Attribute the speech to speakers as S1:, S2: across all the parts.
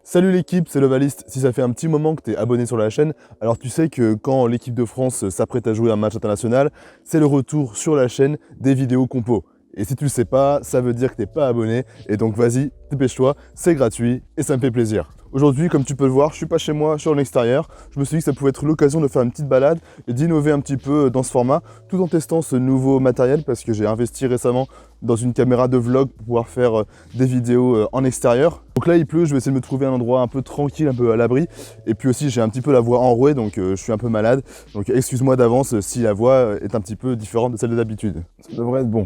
S1: Salut l'équipe, c'est Levalist. Si ça fait un petit moment que tu es abonné sur la chaîne, alors tu sais que quand l'équipe de France s'apprête à jouer un match international, c'est le retour sur la chaîne des vidéos compos. Et si tu le sais pas, ça veut dire que tu n'es pas abonné. Et donc vas-y, dépêche-toi, c'est gratuit et ça me fait plaisir. Aujourd'hui, comme tu peux le voir, je suis pas chez moi, je suis en extérieur. Je me suis dit que ça pouvait être l'occasion de faire une petite balade et d'innover un petit peu dans ce format, tout en testant ce nouveau matériel parce que j'ai investi récemment dans une caméra de vlog pour pouvoir faire des vidéos en extérieur. Donc là, il pleut, je vais essayer de me trouver un endroit un peu tranquille, un peu à l'abri. Et puis aussi, j'ai un petit peu la voix enrouée, donc je suis un peu malade. Donc excuse-moi d'avance si la voix est un petit peu différente de celle de d'habitude. Ça devrait être bon.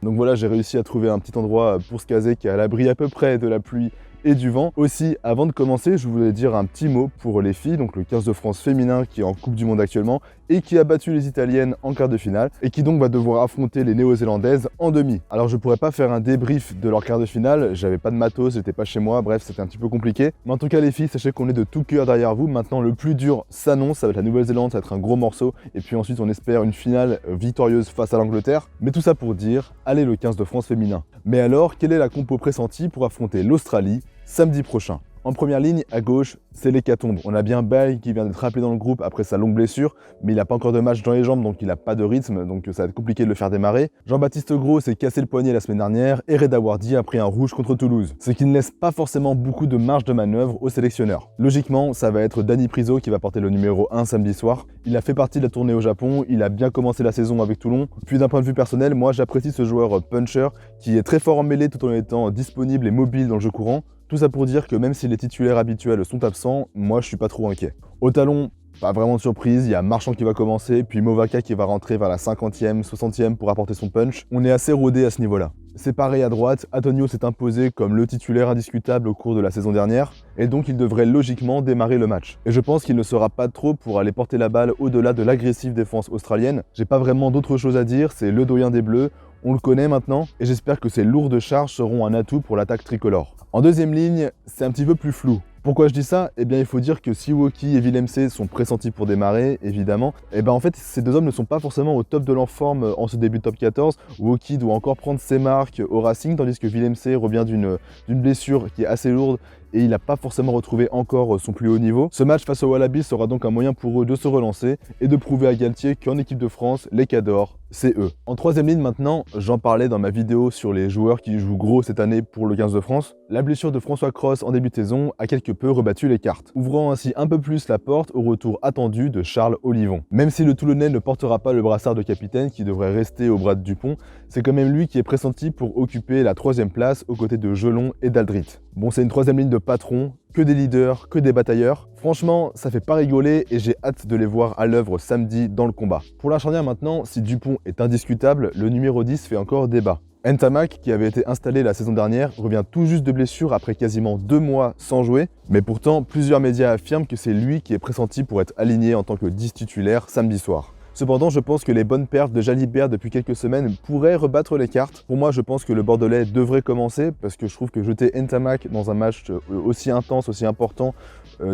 S1: Donc voilà, j'ai réussi à trouver un petit endroit pour se caser qui est à l'abri à peu près de la pluie et du vent. Aussi, avant de commencer, je voulais dire un petit mot pour les filles, donc le 15 de France féminin qui est en Coupe du Monde actuellement et qui a battu les Italiennes en quart de finale et qui donc va devoir affronter les Néo-Zélandaises en demi. Alors je pourrais pas faire un débrief de leur quart de finale, j'avais pas de matos, j'étais pas chez moi, bref c'était un petit peu compliqué. Mais en tout cas les filles, sachez qu'on est de tout cœur derrière vous. Maintenant le plus dur s'annonce, ça va être la Nouvelle-Zélande, ça va être un gros morceau et puis ensuite on espère une finale victorieuse face à l'Angleterre. Mais tout ça pour dire, allez le 15 de France féminin. Mais alors, quelle est la compo pressentie pour affronter l'Australie samedi prochain? En première ligne, à gauche, c'est l'hécatombe. On a bien Baye qui vient d'être appelé dans le groupe après sa longue blessure, mais il n'a pas encore de match dans les jambes, donc il n'a pas de rythme, donc ça va être compliqué de le faire démarrer. Jean-Baptiste Gros s'est cassé le poignet la semaine dernière et Reda Wardi a pris un rouge contre Toulouse, ce qui ne laisse pas forcément beaucoup de marge de manœuvre au sélectionneur. Logiquement, ça va être Dani Priso qui va porter le numéro 1 samedi soir. Il a fait partie de la tournée au Japon, il a bien commencé la saison avec Toulon. Puis d'un point de vue personnel, moi j'apprécie ce joueur puncher qui est très fort en mêlée tout en étant disponible et mobile dans le jeu courant. Tout ça pour dire que même si les titulaires habituels sont absents, moi je suis pas trop inquiet. Au talon, pas vraiment de surprise, il y a Marchand qui va commencer, puis Movaka qui va rentrer vers la 50e, 60e pour apporter son punch. On est assez rodé à ce niveau-là. C'est pareil à droite, Antonio s'est imposé comme le titulaire indiscutable au cours de la saison dernière, et donc il devrait logiquement démarrer le match. Et je pense qu'il ne sera pas trop pour aller porter la balle au-delà de l'agressive défense australienne. J'ai pas vraiment d'autre chose à dire, c'est le doyen des Bleus, on le connaît maintenant, et j'espère que ces lourdes charges seront un atout pour l'attaque tricolore. En deuxième ligne, c'est un petit peu plus flou. Pourquoi je dis ça? Eh bien il faut dire que si Woki et Willem sont pressentis pour démarrer, évidemment, en fait ces deux hommes ne sont pas forcément au top de leur forme en ce début de top 14. Woki doit encore prendre ses marques au Racing, tandis que Willem revient d'une blessure qui est assez lourde et il n'a pas forcément retrouvé encore son plus haut niveau. Ce match face aux Wallabies sera donc un moyen pour eux de se relancer et de prouver à Galtier qu'en équipe de France, les cadors, c'est eux. En troisième ligne maintenant, j'en parlais dans ma vidéo sur les joueurs qui jouent gros cette année pour le 15 de France. La blessure de François Cros en début de saison a quelque peu rebattu les cartes, ouvrant ainsi un peu plus la porte au retour attendu de Charles Olivon. Même si le Toulonnais ne portera pas le brassard de capitaine qui devrait rester au bras de Dupont, c'est quand même lui qui est pressenti pour occuper la troisième place aux côtés de Jelon et d'Aldrit. Bon, c'est une troisième ligne de patrons, que des leaders, que des batailleurs. Franchement, ça fait pas rigoler et j'ai hâte de les voir à l'œuvre samedi dans le combat. Pour la charnière maintenant, si Dupont est indiscutable, le numéro 10 fait encore débat. Ntamak, qui avait été installé la saison dernière, revient tout juste de blessure après quasiment 2 mois sans jouer, mais pourtant plusieurs médias affirment que c'est lui qui est pressenti pour être aligné en tant que 10 titulaire samedi soir. Cependant, je pense que les bonnes perfs de Jalibert depuis quelques semaines pourraient rebattre les cartes. Pour moi, je pense que le Bordelais devrait commencer parce que je trouve que jeter Ntamak dans un match aussi intense, aussi important,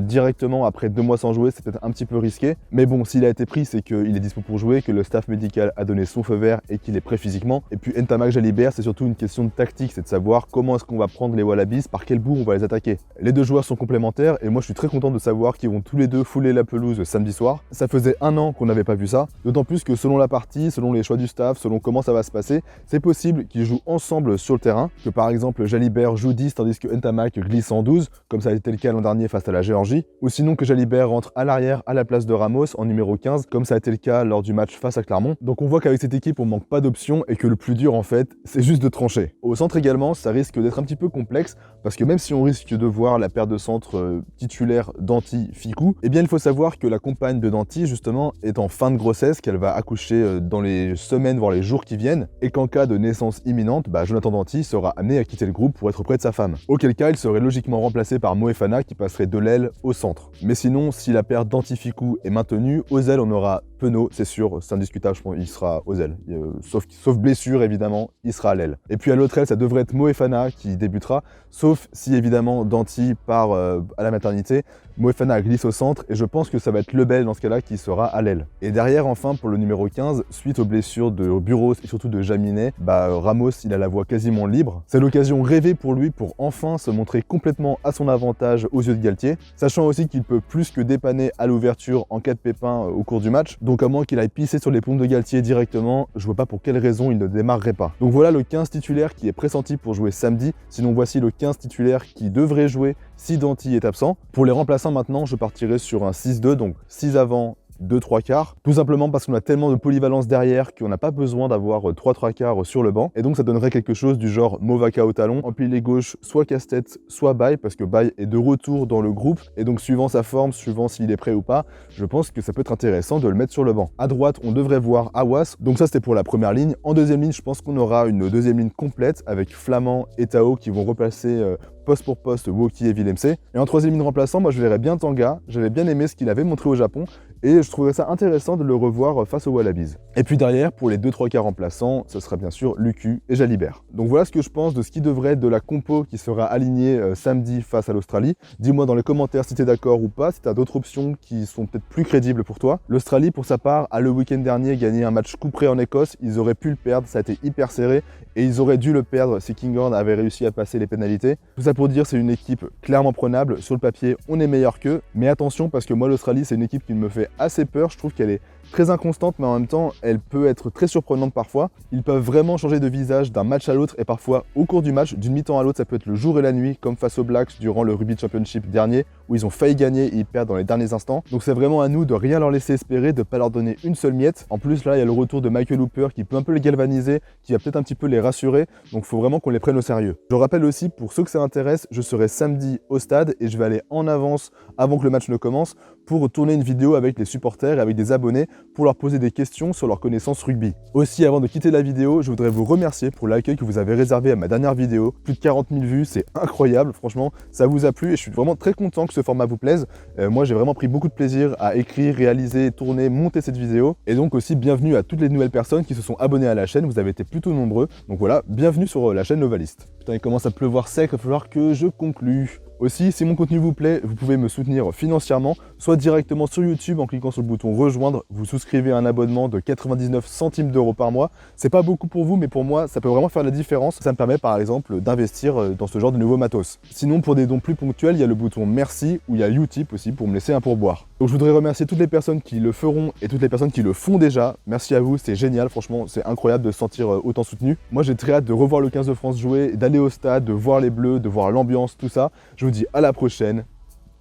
S1: directement après 2 mois sans jouer, c'est peut-être un petit peu risqué. Mais bon, s'il a été pris, c'est qu'il est dispo pour jouer, que le staff médical a donné son feu vert et qu'il est prêt physiquement. Et puis Ntamak Jalibert, c'est surtout une question de tactique, c'est de savoir comment est-ce qu'on va prendre les Wallabies, par quel bout on va les attaquer. Les deux joueurs sont complémentaires et moi je suis très content de savoir qu'ils vont tous les deux fouler la pelouse samedi soir. Ça faisait 1 an qu'on n'avait pas vu ça. D'autant plus que selon la partie, selon les choix du staff, selon comment ça va se passer, c'est possible qu'ils jouent ensemble sur le terrain, que par exemple Jalibert joue 10 tandis que Ntamak glisse en 12, comme ça a été le cas l'an dernier face à la Géorgie, ou sinon que Jalibert rentre à l'arrière à la place de Ramos en numéro 15, comme ça a été le cas lors du match face à Clermont. Donc on voit qu'avec cette équipe on manque pas d'options et que le plus dur en fait, c'est juste de trancher. Au centre également, ça risque d'être un petit peu complexe, parce que même si on risque de voir la paire de centre titulaire Danty-Ficou, eh bien il faut savoir que la compagne de Danty justement est en fin de grossesse, qu'elle va accoucher dans les semaines voire les jours qui viennent, et qu'en cas de naissance imminente, Jonathan Danty sera amené à quitter le groupe pour être près de sa femme. Auquel cas il serait logiquement remplacé par Moefana qui passerait de l'aile au centre. Mais sinon, si la paire Danty-Ficou est maintenue, aux ailes on aura Penaud, c'est sûr, c'est indiscutable, je pense, il sera aux ailes. Sauf blessure évidemment, il sera à l'aile. Et puis à l'autre aile, ça devrait être Moefana qui débutera, sauf si évidemment Danty part à la maternité. Moefana glisse au centre et je pense que ça va être Lebel dans ce cas-là qui sera à l'aile. Et derrière enfin pour le numéro 15, suite aux blessures de Burros et surtout de Jaminet, Ramos il a la voie quasiment libre. C'est l'occasion rêvée pour lui pour enfin se montrer complètement à son avantage aux yeux de Galtier, sachant aussi qu'il peut plus que dépanner à l'ouverture en cas de pépin au cours du match, donc à moins qu'il aille pisser sur les pompes de Galtier directement, je vois pas pour quelle raison il ne démarrerait pas. Donc voilà le 15 titulaire qui est pressenti pour jouer samedi, sinon voici le 15 titulaire qui devrait jouer si Danty est absent. Pour les remplaçants maintenant, je partirai sur un 6-2, donc 6 avant, 2-3 quarts, tout simplement parce qu'on a tellement de polyvalence derrière qu'on n'a pas besoin d'avoir 3 quarts sur le banc, et donc ça donnerait quelque chose du genre Movaka au talon, en pilier gauche, soit Casse-Tête, soit Baye, parce que Baye est de retour dans le groupe, et donc suivant sa forme, suivant s'il est prêt ou pas, je pense que ça peut être intéressant de le mettre sur le banc. À droite, on devrait voir Awas, donc ça c'était pour la première ligne. En deuxième ligne, je pense qu'on aura une deuxième ligne complète, avec Flamand et Tao qui vont replacer poste pour poste Woki et Villemc. Et en troisième ligne remplaçant, moi je verrais bien Tanga, j'avais bien aimé ce qu'il avait montré au Japon, et je trouverais ça intéressant de le revoir face aux Wallabies. Et puis derrière, pour les 2-3 quarts remplaçants, ce sera bien sûr Lucu et Jalibert. Donc voilà ce que je pense de ce qui devrait être de la compo qui sera alignée samedi face à l'Australie. Dis-moi dans les commentaires si tu es d'accord ou pas, si tu as d'autres options qui sont peut-être plus crédibles pour toi. L'Australie, pour sa part, a le week-end dernier gagné un match coup près en Écosse, ils auraient pu le perdre, ça a été hyper serré, et ils auraient dû le perdre si Kinghorn avait réussi à passer les pénalités. Tout ça pour dire c'est une équipe clairement prenable, sur le papier on est meilleur qu'eux, mais attention parce que moi l'Australie c'est une équipe qui me fait assez peur, je trouve qu'elle est très inconstante, mais en même temps elle peut être très surprenante parfois. Ils peuvent vraiment changer de visage d'un match à l'autre et parfois au cours du match, d'une mi-temps à l'autre, ça peut être le jour et la nuit, comme face aux Blacks durant le Rugby Championship dernier, où ils ont failli gagner et ils perdent dans les derniers instants. Donc c'est vraiment à nous de rien leur laisser espérer, de pas leur donner une seule miette. En plus là il y a le retour de Michael Hooper qui peut un peu les galvaniser, qui va peut-être un petit peu les rassurer, donc il faut vraiment qu'on les prenne au sérieux. Je rappelle aussi, pour ceux que ça intéresse, je serai samedi au stade et je vais aller en avance avant que le match ne commence pour tourner une vidéo avec les supporters et avec des abonnés pour leur poser des questions sur leur connaissance rugby. Aussi, avant de quitter la vidéo, je voudrais vous remercier pour l'accueil que vous avez réservé à ma dernière vidéo. Plus de 40 000 vues, c'est incroyable, franchement, ça vous a plu et je suis vraiment très content que ce format vous plaise. Moi, j'ai vraiment pris beaucoup de plaisir à écrire, réaliser, tourner, monter cette vidéo. Et donc aussi, bienvenue à toutes les nouvelles personnes qui se sont abonnées à la chaîne, vous avez été plutôt nombreux. Donc voilà, bienvenue sur la chaîne Novaliste. Putain, il commence à pleuvoir sec, il va falloir que je conclue. Aussi, si mon contenu vous plaît, vous pouvez me soutenir financièrement, soit directement sur YouTube en cliquant sur le bouton rejoindre, vous souscrivez à un abonnement de 99 centimes d'euros par mois. C'est pas beaucoup pour vous, mais pour moi, ça peut vraiment faire la différence. Ça me permet par exemple d'investir dans ce genre de nouveaux matos. Sinon, pour des dons plus ponctuels, il y a le bouton merci ou il y a Utip aussi pour me laisser un pourboire. Donc je voudrais remercier toutes les personnes qui le feront et toutes les personnes qui le font déjà. Merci à vous, c'est génial, franchement, c'est incroyable de se sentir autant soutenu. Moi, j'ai très hâte de revoir le 15 de France jouer, d'aller au stade, de voir les Bleus, de voir l'ambiance, tout ça. Je vous dis à la prochaine.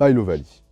S1: Bye l'Ovalie.